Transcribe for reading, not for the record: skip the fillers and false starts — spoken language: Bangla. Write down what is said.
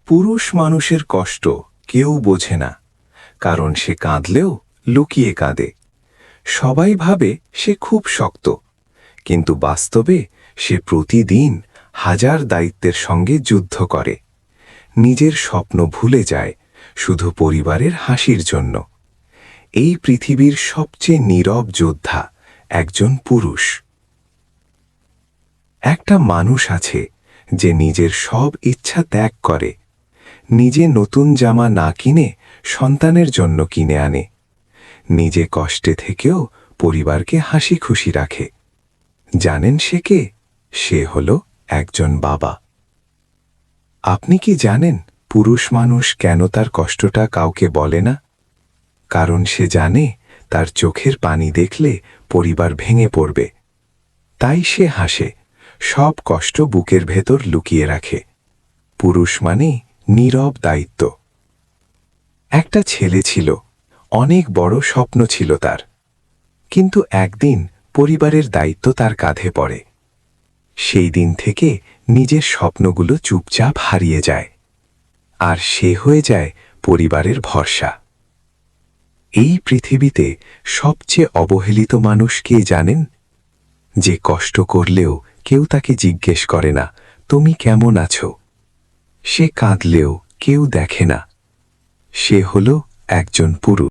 পুরুষ মানুষের কষ্ট কেউ বোঝে না, কারণ সে কাঁদলেও লুকিয়ে কাঁদে। সবাই ভাবে সে খুব শক্ত, কিন্তু বাস্তবে সে প্রতিদিন হাজার দায়িত্বের সঙ্গে যুদ্ধ করে। নিজের স্বপ্ন ভুলে যায় শুধু পরিবারের হাসির জন্য। এই পৃথিবীর সবচেয়ে নীরব যোদ্ধা একজন পুরুষ। একটা মানুষ আছে যে নিজের সব ইচ্ছা ত্যাগ করে, নিজে নতুন জামা না কিনে সন্তানের জন্য কিনে আনে, নিজে কষ্টে থেকেও পরিবারকে হাসি খুশি রাখে। জানেন সে কে? সে হলো একজন বাবা। আপনি কি জানেন পুরুষ মানুষ কেন তার কষ্টটা কাউকে বলে না? কারণ সে জানে তার চোখের পানি দেখলে পরিবার ভেঙে পড়বে। তাই সে হাসে, সব কষ্ট বুকের ভেতর লুকিয়ে রাখে। পুরুষ মানে নীরব দায়িত্ব। একটা ছেলে ছিল, অনেক বড় স্বপ্ন ছিল তার। কিন্তু একদিন পরিবারের দায়িত্ব তার কাঁধে পড়ে। সেই দিন থেকে নিজের স্বপ্নগুলো চুপচাপ হারিয়ে যায়, আর সে হয়ে যায় পরিবারের ভরসা। এই পৃথিবীতে সবচেয়ে অবহেলিত মানুষ কে জানেন? যে কষ্ট করলেও কেউ তাকে জিজ্ঞেস করে না তুমি কেমন আছো। সে কাঁদলেও কেউ দেখে না। সে হলো একজন পুরুষ।